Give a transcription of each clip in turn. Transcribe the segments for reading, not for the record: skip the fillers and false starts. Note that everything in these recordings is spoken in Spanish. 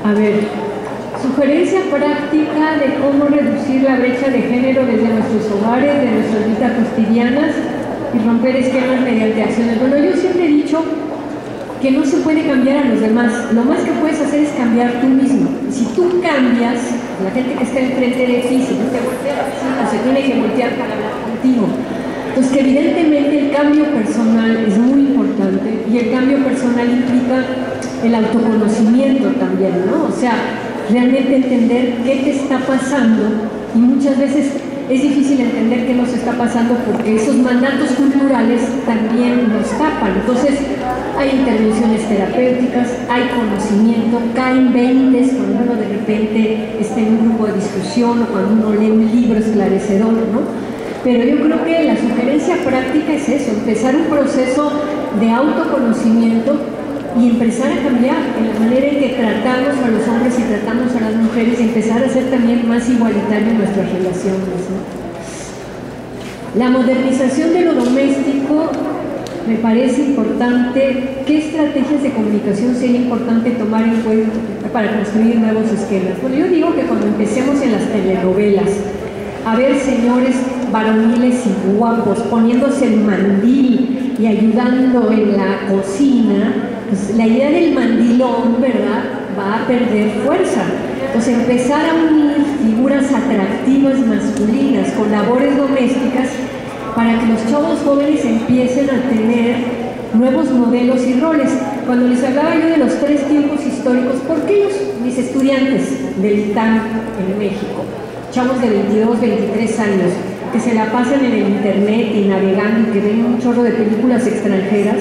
A ver, sugerencia práctica de cómo reducir la brecha de género desde nuestros hogares, de nuestras vidas cotidianas y romper esquemas mediante acciones. Bueno, yo siempre he dicho que no se puede cambiar a los demás, lo más que puedes hacer es cambiar tú mismo. Y si tú cambias, la gente que está enfrente de ti, si no te voltea, se tiene que voltear para hablar contigo. Entonces, que evidentemente el cambio personal es muy importante y el cambio personal implica el autoconocimiento también, ¿no? O sea, realmente entender qué te está pasando, y muchas veces es difícil entender qué nos está pasando porque esos mandatos culturales también nos tapan. Entonces hay intervenciones terapéuticas, hay conocimiento, caen veintes cuando uno de repente está en un grupo de discusión o cuando uno lee un libro esclarecedor, ¿no? Pero yo creo que la sugerencia práctica es eso, empezar un proceso de autoconocimiento y empezar a cambiar en la manera en que tratamos a los hombres y tratamos a las mujeres y empezar a ser también más igualitario en nuestras relaciones, ¿no? La modernización de lo doméstico me parece importante. ¿Qué estrategias de comunicación sería importante tomar en cuenta para construir nuevos esquemas? Bueno, yo digo que cuando empecemos en las telenovelas a ver señores varoniles y guapos poniéndose el mandil y ayudando en la cocina, pues la idea del mandilón, ¿verdad?, va a perder fuerza. Entonces empezar a unir figuras atractivas masculinas con labores domésticas para que los chavos jóvenes empiecen a tener nuevos modelos y roles. Cuando les hablaba yo de los 3 tiempos históricos, ¿por qué mis estudiantes del ITAM en México, chavos de 22, 23 años, que se la pasan en el internet y navegando y que ven un chorro de películas extranjeras,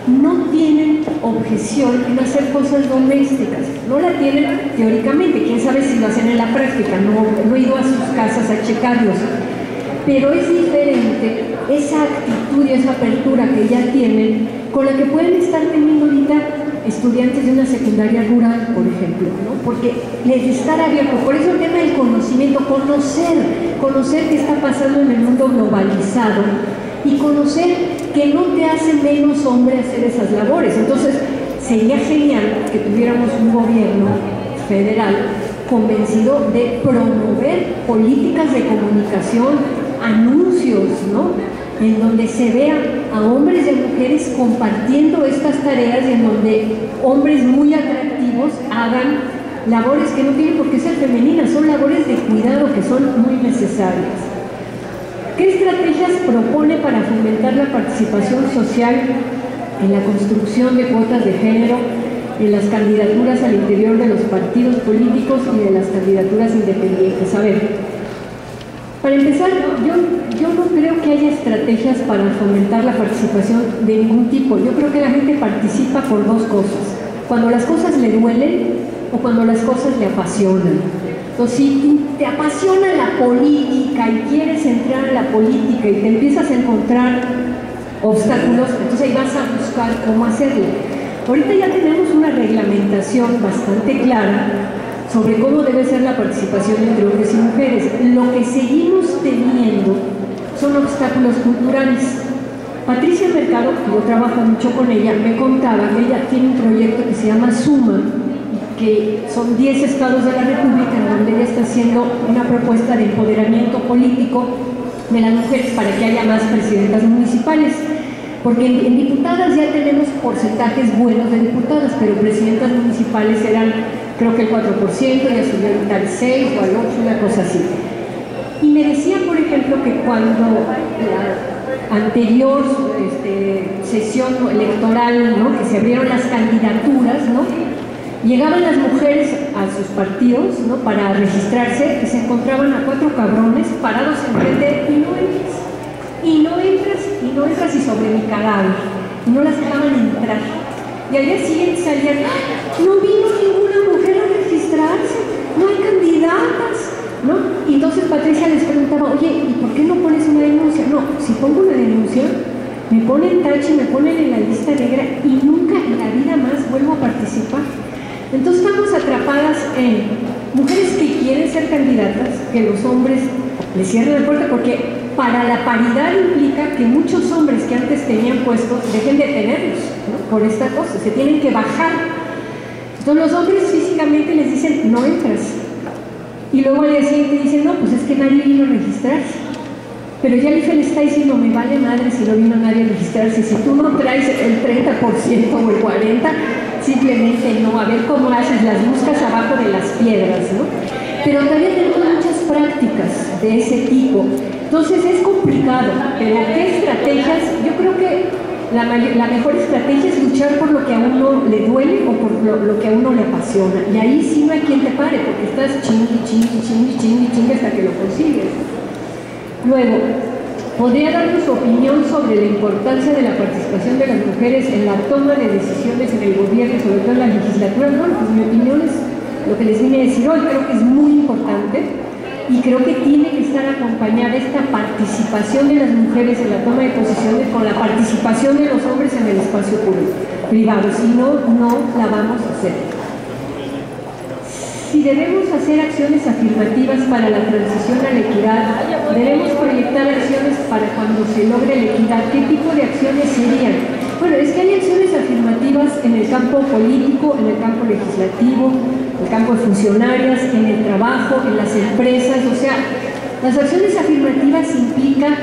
no tienen objeción en hacer cosas domésticas? No la tienen teóricamente, quién sabe si lo hacen en la práctica, no he ido a sus casas a checarlos, pero es diferente esa actitud y esa apertura que ya tienen con la que pueden estar teniendo ahorita estudiantes de una secundaria rural, por ejemplo, ¿no? Porque les estar abierto, por eso el tema del conocimiento, conocer qué está pasando en el mundo globalizado y conocer que no te hace menos hombre hacer esas labores. Entonces sería genial que tuviéramos un gobierno federal convencido de promover políticas de comunicación, anuncios, ¿no?, en donde se vea a hombres y a mujeres compartiendo estas tareas y en donde hombres muy atractivos hagan labores que no tienen por qué ser femeninas, son labores de cuidado que son muy necesarias. ¿Qué estrategias propone para fomentar la participación social en la construcción de cuotas de género en las candidaturas al interior de los partidos políticos y de las candidaturas independientes? A ver, para empezar, yo no creo que haya estrategias para fomentar la participación de ningún tipo. Yo creo que la gente participa por 2 cosas: cuando las cosas le duelen o cuando las cosas le apasionan. Entonces, si te apasiona la política y quieres entrar a la política y te empiezas a encontrar obstáculos, entonces ahí vas a buscar cómo hacerlo. Ahorita ya tenemos una reglamentación bastante clara sobre cómo debe ser la participación entre hombres y mujeres. Lo que seguimos teniendo son obstáculos culturales. Patricia Mercado, que yo trabajo mucho con ella, me contaba que ella tiene un proyecto que se llama Suma, que son 10 estados de la República en donde ella está haciendo una propuesta de empoderamiento político de las mujeres para que haya más presidentas municipales. Porque en diputadas ya tenemos porcentajes buenos de diputadas, pero presidentas municipales eran, creo que el 4%, ya subió ahorita al 6 o al 8, una cosa así. Y me decía, por ejemplo, que cuando la anterior sesión electoral, ¿no?, que se abrieron las candidaturas, ¿no?, llegaban las mujeres a sus partidos, ¿no?, para registrarse y se encontraban a 4 cabrones parados enfrente y no entras y sobre mi cadáver, y no las dejaban entrar. Y al día siguiente salían: no vino ninguna mujer a registrarse, no hay candidatas, ¿no? Y entonces Patricia les preguntaba: oye, ¿y por qué no pones una denuncia? No, si pongo una denuncia, me ponen tache, me ponen en la lista negra y nunca en la vida más vuelvo a participar. Entonces estamos atrapadas en mujeres que quieren ser candidatas, que los hombres les cierran la puerta, porque para la paridad implica que muchos hombres que antes tenían puestos dejen de tenerlos, ¿no?, por esta cosa, se tienen que bajar. Entonces los hombres físicamente les dicen, no entras. Y luego al día siguiente dicen, no, pues es que nadie vino a registrarse. Pero ya el IFE le está diciendo, me vale madre si no vino nadie a registrarse. Si tú no traes el 30% o el 40%, simplemente no. A ver cómo haces, las buscas abajo de las piedras, ¿no? Pero todavía tenemos muchas prácticas de ese tipo. Entonces es complicado, pero ¿qué estrategias? Yo creo que la mejor estrategia es luchar por lo que a uno le duele o por lo que a uno le apasiona. Y ahí sí no hay quien te pare, porque estás chingue hasta que lo consigues. Luego, ¿podría darnos su opinión sobre la importancia de la participación de las mujeres en la toma de decisiones en el gobierno, sobre todo en la legislatura? Bueno, pues mi opinión es lo que les vine a decir hoy. Creo que es muy importante y creo que tiene que estar acompañada esta participación de las mujeres en la toma de posiciones con la participación de los hombres en el espacio público, privado. Si no, no la vamos a hacer. Si debemos hacer acciones afirmativas para la transición a la equidad, debemos proyectar acciones para cuando se logre la equidad. ¿Qué tipo de acciones serían? Bueno, es que hay acciones afirmativas en el campo político, en el campo legislativo, en el campo de funcionarias, en el trabajo, en las empresas. O sea, las acciones afirmativas implican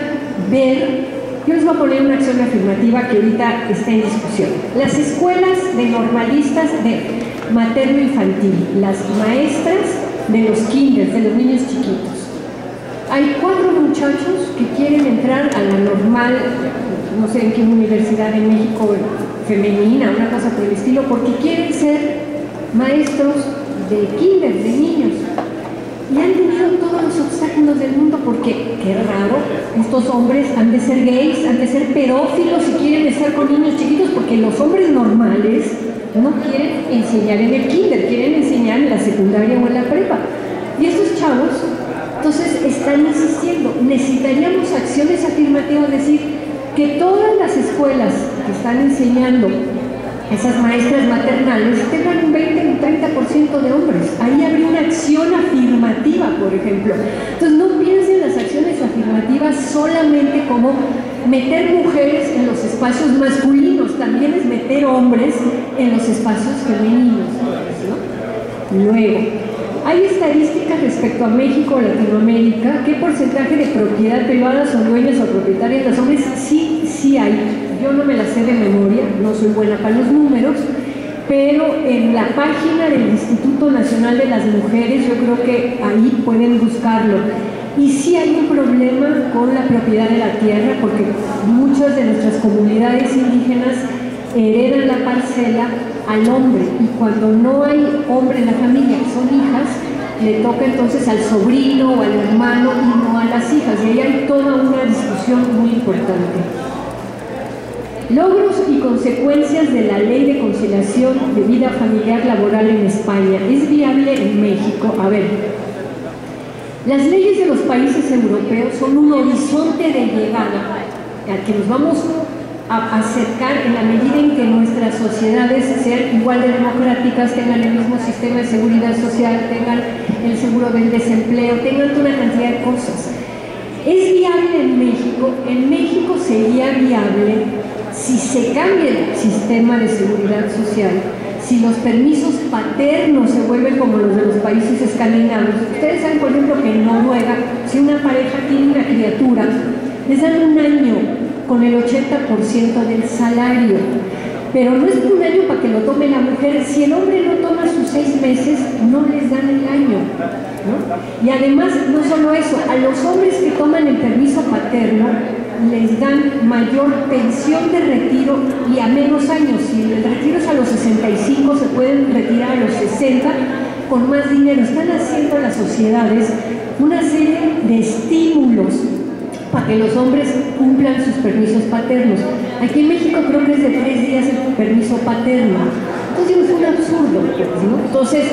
ver. Yo les voy a poner una acción afirmativa que ahorita está en discusión. Las escuelas de normalistas de materno-infantil, las maestras de los kinders, de los niños chiquitos. Hay 4 muchachos que quieren entrar a la normal, no sé en qué universidad de México, femenina, una cosa por el estilo, porque quieren ser maestros de kinder, de niños. Y han tenido todos los obstáculos del mundo porque, qué raro, estos hombres han de ser gays, han de ser pedófilos y quieren estar con niños chiquitos, porque los hombres normales no quieren enseñar en el kinder, quieren enseñar en la secundaria o en la prepa. Y estos chavos, entonces, están insistiendo, necesitaríamos acciones afirmativas, es decir, que todas las escuelas que están enseñando esas maestras maternales tengan un 20 o un 30% de hombres. Ahí habría una acción afirmativa, por ejemplo. Entonces, no piensen las acciones afirmativas solamente como meter mujeres en los espacios masculinos, también es meter hombres en los espacios femeninos, ¿no? Luego, hay estadísticas respecto a México o Latinoamérica. ¿Qué porcentaje de propiedad privada son dueños o propietarios los hombres? Sí hay. Yo no me la sé de memoria, no soy buena para los números, pero en la página del Instituto Nacional de las Mujeres, yo creo que ahí pueden buscarlo. Y sí hay un problema con la propiedad de la tierra, porque muchas de nuestras comunidades indígenas heredan la parcela al hombre, y cuando no hay hombre en la familia, que son hijas, le toca entonces al sobrino o al hermano y no a las hijas, y ahí hay toda una discusión muy importante. Logros y consecuencias de la Ley de Conciliación de Vida Familiar Laboral en España. ¿Es viable en México? A ver, las leyes de los países europeos son un horizonte de llegada al que nos vamos a acercar en la medida en que nuestras sociedades sean igual de democráticas, tengan el mismo sistema de seguridad social, tengan el seguro del desempleo, tengan toda una cantidad de cosas. ¿Es viable en México? En México sería viable si se cambia el sistema de seguridad social, si los permisos paternos se vuelven como los de los países escandinavos. Ustedes saben, por ejemplo, que en Noruega, si una pareja tiene una criatura, les dan un año con el 80% del salario, pero no es un año para que lo tome la mujer. Si el hombre no toma sus 6 meses, no les dan el año, ¿no? Y además, no solo eso, a los hombres que toman el permiso paterno les dan mayor pensión de retiro y a menos años. Si el retiro es a los 65, se pueden retirar a los 60 con más dinero. Están haciendo las sociedades una serie de estímulos para que los hombres cumplan sus permisos paternos. Aquí en México creo que es de 3 días el permiso paterno. Entonces es un absurdo, ¿no? Entonces,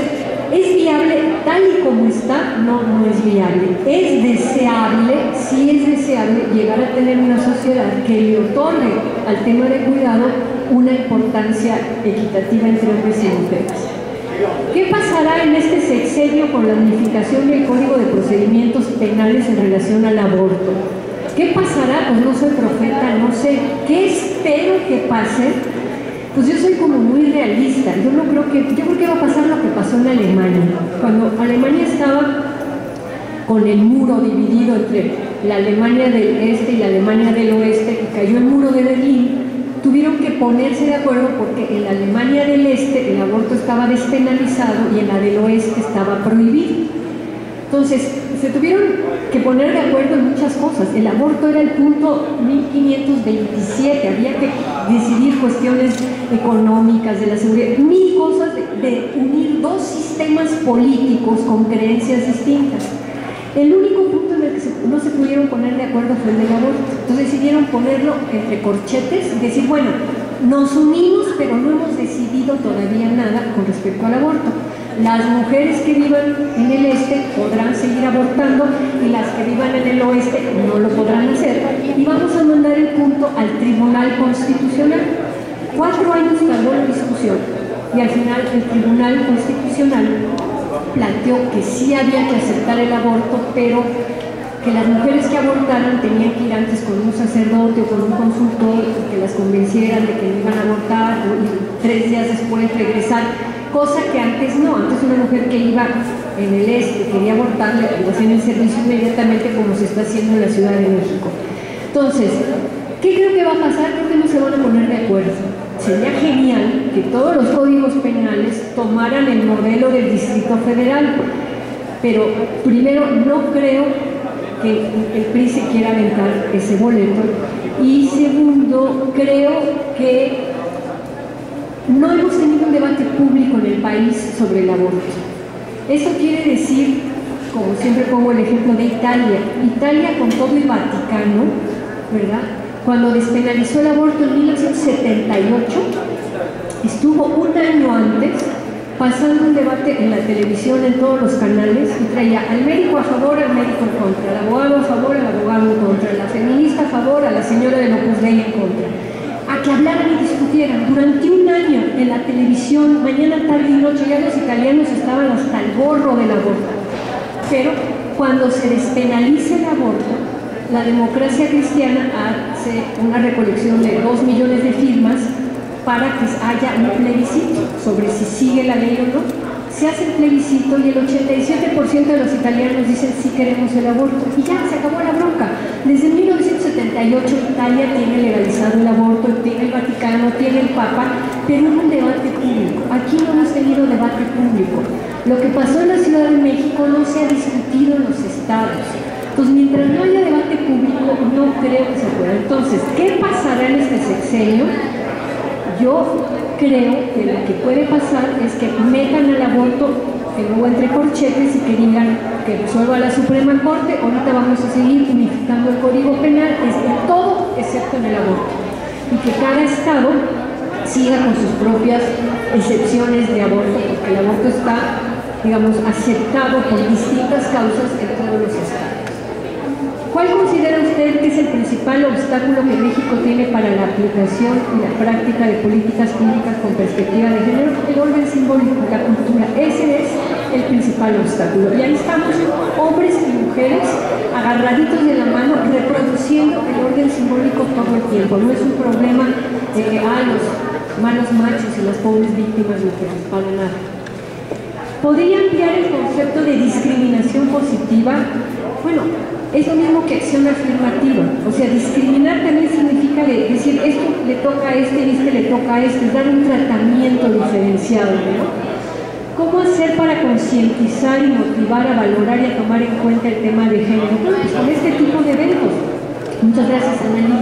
¿es viable tal y como está? No, no es viable. ¿Es deseable? Sí es deseable llegar a tener una sociedad que le otorgue al tema de cuidado una importancia equitativa entre hombres y mujeres. ¿Qué pasará en este sexenio con la unificación del Código de Procedimientos Penales en relación al aborto? ¿Qué pasará? Pues no soy profeta, no sé. ¿Qué espero que pase? Pues yo soy como muy realista. Yo creo que va a pasar lo que pasó en Alemania. Cuando Alemania estaba con el muro dividido entre la Alemania del este y la Alemania del oeste, y cayó el muro de Berlín, tuvieron que ponerse de acuerdo porque en la Alemania del este el aborto estaba despenalizado y en la del oeste estaba prohibido. Entonces, se tuvieron que poner de acuerdo en muchas cosas. El aborto era el punto 1527, había que decidir cuestiones económicas, de la seguridad, mil cosas de unir dos sistemas políticos con creencias distintas. El único punto en el que no se pudieron poner de acuerdo fue el del aborto. Entonces decidieron ponerlo entre corchetes y decir, bueno, nos unimos, pero no hemos decidido todavía nada con respecto al aborto. Las mujeres que vivan en el este podrán seguir abortando y las que vivan en el oeste no lo podrán hacer. Y vamos a mandar el punto al Tribunal Constitucional. 4 años tardó la discusión y al final el Tribunal Constitucional planteó que sí había que aceptar el aborto, pero que las mujeres que abortaran tenían que ir antes con un sacerdote o con un consultor que las convencieran de que no iban a abortar y 3 días después regresar, cosa que antes no. Antes una mujer que iba en el este quería abortar, le hacían el servicio inmediatamente, como se está haciendo en la Ciudad de México. Entonces, ¿qué creo que va a pasar? Creo que no se van a poner de acuerdo. Sería genial que todos los códigos penales tomaran el modelo del Distrito Federal, pero primero no creo que el PRI se quiera aventar ese boleto, y segundo, creo que no hemos tenido un debate público en el país sobre el aborto. Eso quiere decir, como siempre pongo el ejemplo de Italia, Italia con todo el Vaticano, ¿verdad? Cuando despenalizó el aborto en 1978, estuvo un año antes pasando un debate en la televisión, en todos los canales, y traía al médico a favor, al médico en contra, al abogado a favor, al abogado en contra, a la feminista a favor, a la señora del Opus Dei en contra, a que hablaran y discutieran durante un año en la televisión, mañana, tarde y noche. Ya los italianos estaban hasta el gorro del aborto. Pero cuando se despenaliza el aborto, la Democracia Cristiana hace una recolección de 2 millones de firmas para que haya un plebiscito sobre si sigue la ley o no. Se hace el plebiscito y el 87% de los italianos dicen sí queremos el aborto, y ya se acabó la bronca. Desde 1978 Italia tiene legalizado el aborto, tiene el Vaticano, tiene el Papa, pero hubo un debate público. Aquí no hemos tenido debate público. Lo que pasó en la Ciudad de México no se ha discutido en los estados. Entonces, mientras no haya debate público, no creo que se pueda. Entonces, ¿qué pasará en este sexenio? Yo creo que lo que puede pasar es que metan el aborto de nuevo entre corchetes y que digan que resuelva la Suprema Corte. Ahorita vamos a seguir unificando el Código Penal, es de todo excepto en el aborto, y que cada estado siga con sus propias excepciones de aborto, porque el aborto está, digamos, aceptado por distintas causas en todos los estados. ¿Cuál considera usted que es el principal obstáculo que México tiene para la aplicación y la práctica de políticas públicas con perspectiva de género? El orden simbólico, la cultura. Ese es el principal obstáculo. Y ahí estamos, hombres y mujeres, agarraditos de la mano, reproduciendo el orden simbólico todo el tiempo. No es un problema de que los malos machos y las pobres víctimas mujeres, para nada. ¿Podría ampliar el concepto de discriminación positiva? Bueno, es lo mismo que acción afirmativa. O sea, discriminar también significa decir esto le toca a este y este le toca a este, es dar un tratamiento diferenciado, ¿no? ¿Cómo hacer para concientizar y motivar a valorar y a tomar en cuenta el tema de género? Bueno, pues con este tipo de eventos. Muchas gracias, Ana.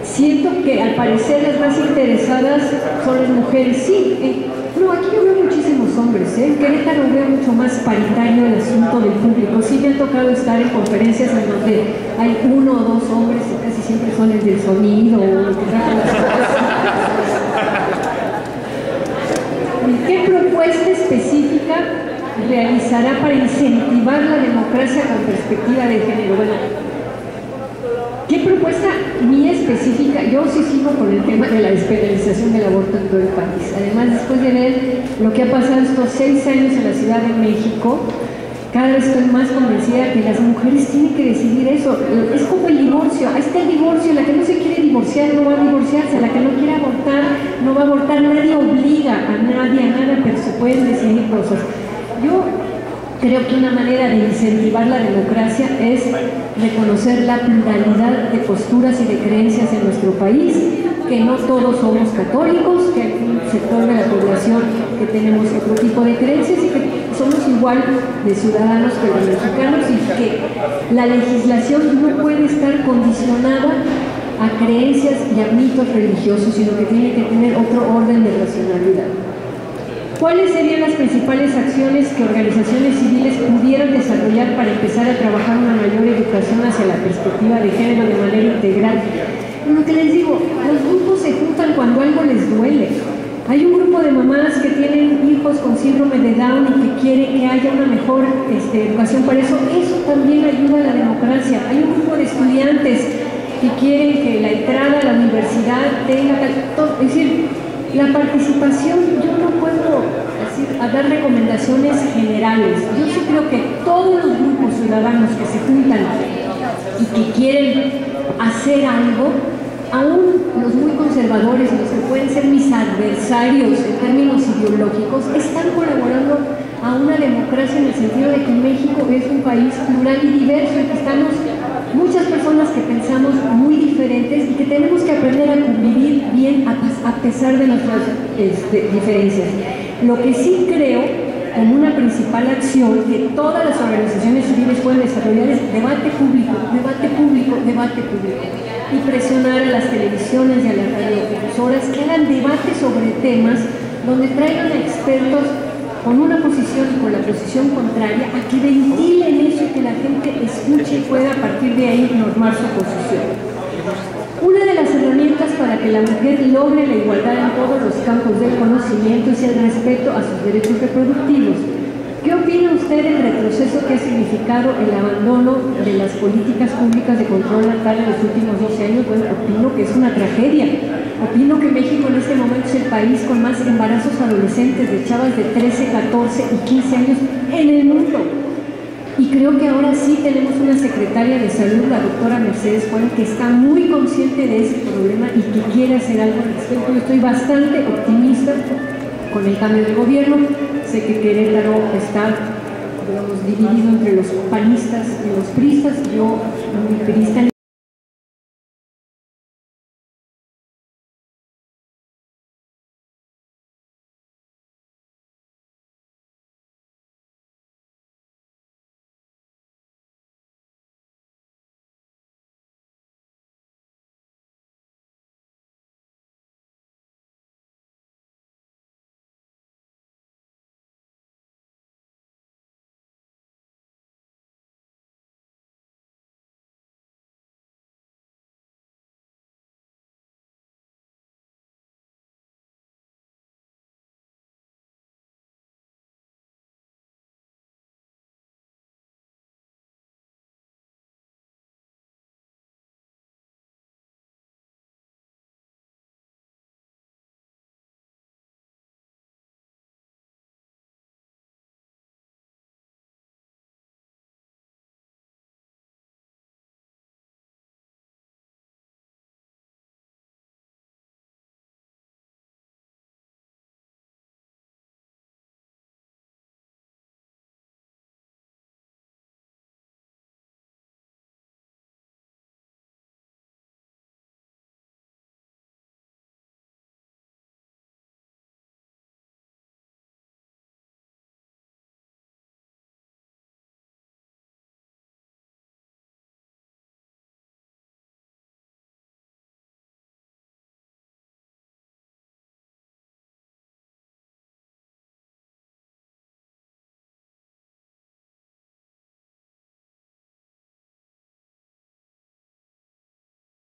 Siento que al parecer las más interesadas son las mujeres. Sí, no, aquí yo veo muchísimos hombres, en Querétaro veo mucho más paritario el asunto del público. Sí me han tocado estar en conferencias en donde hay 1 o 2 hombres y casi siempre son el del sonido o el que tratan las cosas. ¿Qué propuesta específica realizará para incentivar la democracia con perspectiva de género? Bueno, ¿qué propuesta mía específica? Yo sí sigo con el tema de la despenalización del aborto en todo el país. Además, después de ver lo que ha pasado estos 6 años en la Ciudad de México, cada vez estoy más convencida que las mujeres tienen que decidir eso. Es como el divorcio, ahí está el divorcio, la que no se quiere divorciar no va a divorciarse, la que no quiere abortar no va a abortar, nadie obliga a nadie a nada, pero se pueden decidir cosas. Yo creo que una manera de incentivar la democracia es reconocer la pluralidad de posturas y de creencias en nuestro país, que no todos somos católicos, que hay un sector de la población que tenemos otro tipo de creencias y que somos igual de ciudadanos que los mexicanos, y que la legislación no puede estar condicionada a creencias y a mitos religiosos, sino que tiene que tener otro orden de racionalidad. ¿Cuáles serían las principales acciones que organizaciones civiles pudieran desarrollar para empezar a trabajar una mayor educación hacia la perspectiva de género de manera integral? Lo que les digo, los grupos se juntan cuando algo les duele. Hay un grupo de mamás que tienen hijos con síndrome de Down y que quieren que haya una mejor educación para eso. Eso también ayuda a la democracia. Hay un grupo de estudiantes que quieren que la entrada a la universidad tenga... Es decir, la participación, yo no puedo dar recomendaciones generales. Yo sí creo que todos los grupos ciudadanos que se juntan y que quieren hacer algo, aún los muy conservadores, los que pueden ser mis adversarios en términos ideológicos, están colaborando a una democracia en el sentido de que México es un país plural y diverso, y que estamos muchas personas que pensamos muy diferentes y que tenemos que aprender a convivir bien a pesar de nuestras diferencias. Lo que sí creo, como una principal acción que todas las organizaciones civiles pueden desarrollar, es debate público, debate público, debate público. Y presionar a las televisiones y a las radiodifusoras que hagan debates sobre temas donde traigan expertos con una posición y con la posición contraria, a que ventilen eso y que la gente escuche y pueda a partir de ahí normar su posición. Una de las herramientas para que la mujer logre la igualdad en todos los campos del conocimiento es el respeto a sus derechos reproductivos. ¿Qué opina usted del retroceso que ha significado el abandono de las políticas públicas de control natal en los últimos 12 años? Bueno, opino que es una tragedia. Opino que México en este momento es el país con más embarazos adolescentes de chavas de 13, 14 y 15 años en el mundo. Y creo que ahora sí tenemos una secretaria de salud, la doctora Mercedes Juan, que está muy consciente de ese problema y que quiere hacer algo al respecto. Yo estoy bastante optimista con el cambio de gobierno. Sé que Querétaro está, digamos, dividido entre los panistas y los priistas. Yo, mi priista